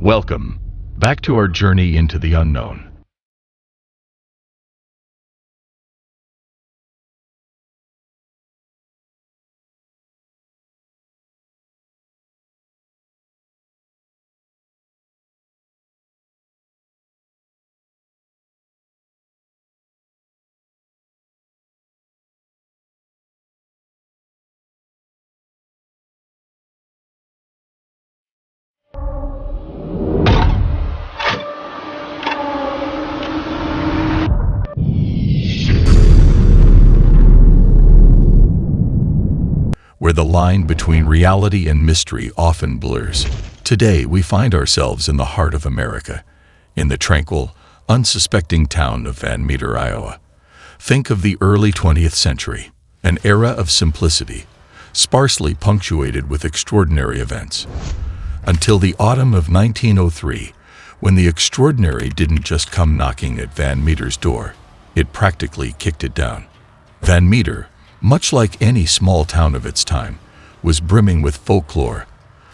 Welcome back to our journey into the unknown. Where the line between reality and mystery often blurs. Today, we find ourselves in the heart of America, in the tranquil, unsuspecting town of Van Meter, Iowa. Think of the early 20th century, an era of simplicity, sparsely punctuated with extraordinary events. Until the autumn of 1903, when the extraordinary didn't just come knocking at Van Meter's door, it practically kicked it down. Van Meter, much like any small town of its time, was brimming with folklore,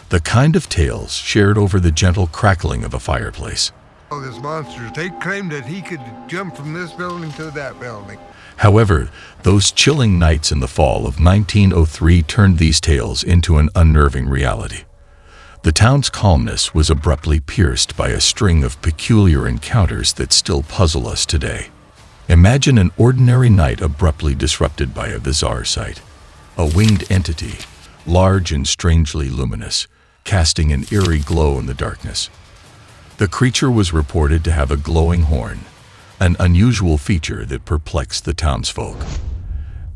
the kind of tales shared over the gentle crackling of a fireplace. Oh, this monster, they claimed that he could jump from this building to that building. However, those chilling nights in the fall of 1903 turned these tales into an unnerving reality. The town's calmness was abruptly pierced by a string of peculiar encounters that still puzzle us today. Imagine an ordinary night abruptly disrupted by a bizarre sight. A winged entity, large and strangely luminous, casting an eerie glow in the darkness. The creature was reported to have a glowing horn, an unusual feature that perplexed the townsfolk.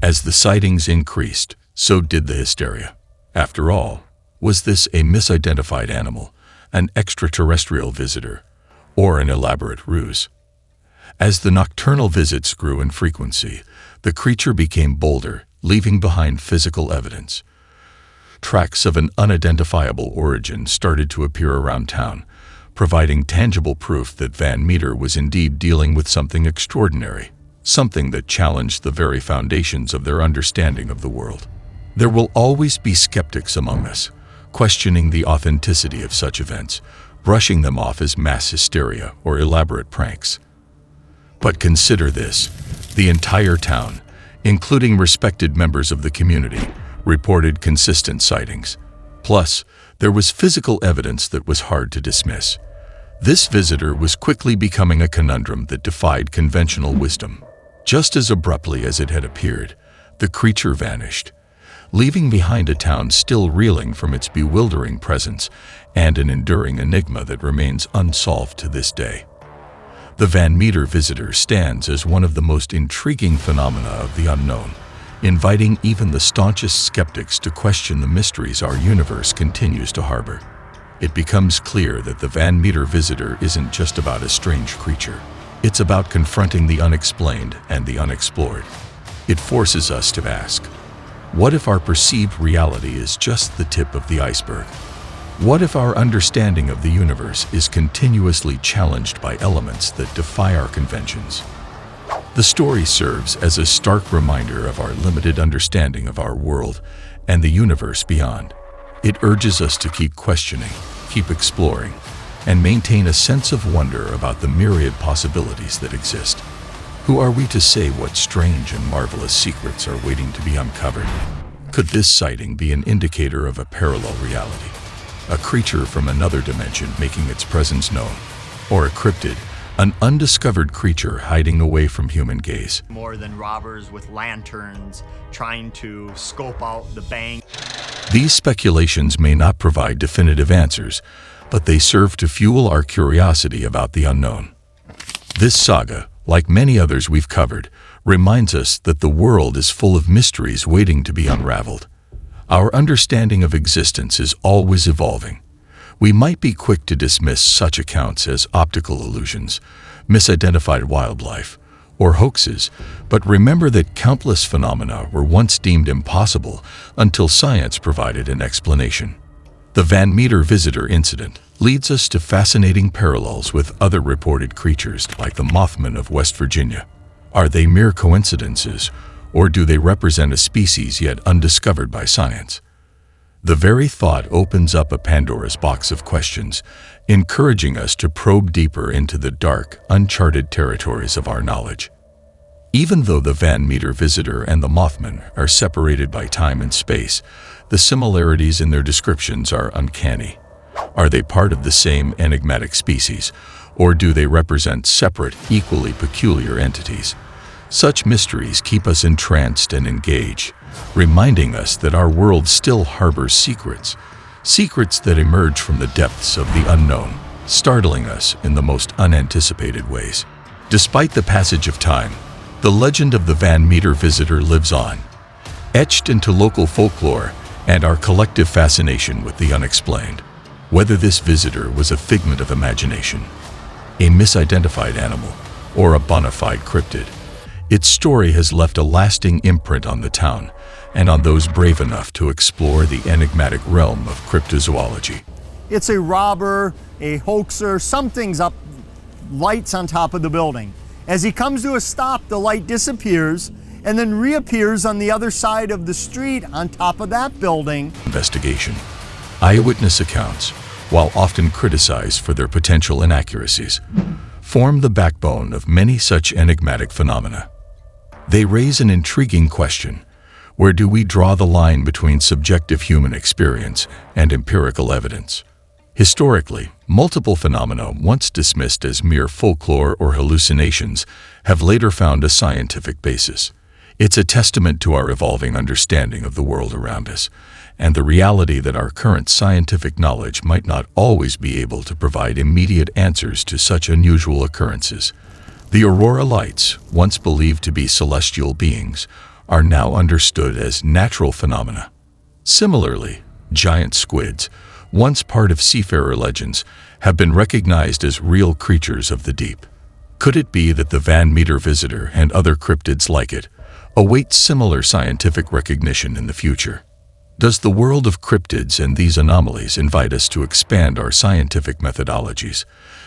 As the sightings increased, so did the hysteria. After all, was this a misidentified animal, an extraterrestrial visitor, or an elaborate ruse? As the nocturnal visits grew in frequency, the creature became bolder, leaving behind physical evidence. Tracks of an unidentifiable origin started to appear around town, providing tangible proof that Van Meter was indeed dealing with something extraordinary, something that challenged the very foundations of their understanding of the world. There will always be skeptics among us, questioning the authenticity of such events, brushing them off as mass hysteria or elaborate pranks. But consider this, the entire town, including respected members of the community, reported consistent sightings. Plus, there was physical evidence that was hard to dismiss. This visitor was quickly becoming a conundrum that defied conventional wisdom. Just as abruptly as it had appeared, the creature vanished, leaving behind a town still reeling from its bewildering presence and an enduring enigma that remains unsolved to this day. The Van Meter visitor stands as one of the most intriguing phenomena of the unknown, inviting even the staunchest skeptics to question the mysteries our universe continues to harbor. It becomes clear that the Van Meter visitor isn't just about a strange creature. It's about confronting the unexplained and the unexplored. It forces us to ask, what if our perceived reality is just the tip of the iceberg? What if our understanding of the universe is continuously challenged by elements that defy our conventions? The story serves as a stark reminder of our limited understanding of our world and the universe beyond. It urges us to keep questioning, keep exploring, and maintain a sense of wonder about the myriad possibilities that exist. Who are we to say what strange and marvelous secrets are waiting to be uncovered? Could this sighting be an indicator of a parallel reality? A creature from another dimension making its presence known, or a cryptid, an undiscovered creature hiding away from human gaze. More than robbers with lanterns trying to scope out the bank. These speculations may not provide definitive answers, but they serve to fuel our curiosity about the unknown. This saga, like many others we've covered, reminds us that the world is full of mysteries waiting to be unraveled. Our understanding of existence is always evolving. We might be quick to dismiss such accounts as optical illusions, misidentified wildlife, or hoaxes, but remember that countless phenomena were once deemed impossible until science provided an explanation. The Van Meter visitor incident leads us to fascinating parallels with other reported creatures like the Mothman of West Virginia. Are they mere coincidences, or do they represent a species yet undiscovered by science? The very thought opens up a Pandora's box of questions, encouraging us to probe deeper into the dark, uncharted territories of our knowledge. Even though the Van Meter visitor and the Mothman are separated by time and space, the similarities in their descriptions are uncanny. Are they part of the same enigmatic species, or do they represent separate, equally peculiar entities? Such mysteries keep us entranced and engaged, reminding us that our world still harbors secrets that emerge from the depths of the unknown, startling us in the most unanticipated ways. Despite the passage of time, the legend of the Van Meter visitor lives on, etched into local folklore and our collective fascination with the unexplained. Whether this visitor was a figment of imagination, a misidentified animal, or a bona fide cryptid, its story has left a lasting imprint on the town and on those brave enough to explore the enigmatic realm of cryptozoology. It's a robber, a hoaxer, something's up, lights on top of the building. As he comes to a stop, the light disappears and then reappears on the other side of the street on top of that building. Investigation. Eyewitness accounts, while often criticized for their potential inaccuracies, form the backbone of many such enigmatic phenomena. They raise an intriguing question: where do we draw the line between subjective human experience and empirical evidence? Historically, multiple phenomena once dismissed as mere folklore or hallucinations have later found a scientific basis. It's a testament to our evolving understanding of the world around us, and the reality that our current scientific knowledge might not always be able to provide immediate answers to such unusual occurrences. The aurora lights, once believed to be celestial beings, are now understood as natural phenomena. Similarly, giant squids, once part of seafarer legends, have been recognized as real creatures of the deep. Could it be that the Van Meter visitor and other cryptids like it await similar scientific recognition in the future? Does the world of cryptids and these anomalies invite us to expand our scientific methodologies,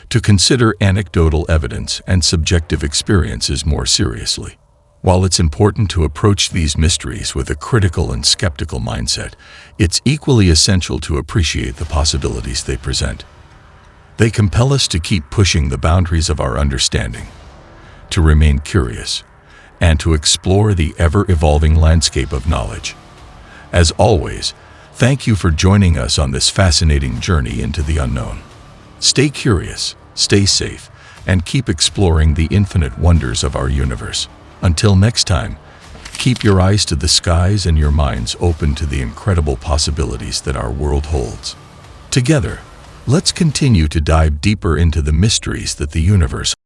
to consider anecdotal evidence and subjective experiences more seriously? While it's important to approach these mysteries with a critical and skeptical mindset, it's equally essential to appreciate the possibilities they present. They compel us to keep pushing the boundaries of our understanding, to remain curious, and to explore the ever-evolving landscape of knowledge. As always, thank you for joining us on this fascinating journey into the unknown. Stay curious, stay safe, and keep exploring the infinite wonders of our universe. Until next time, keep your eyes to the skies and your minds open to the incredible possibilities that our world holds. Together, let's continue to dive deeper into the mysteries that the universe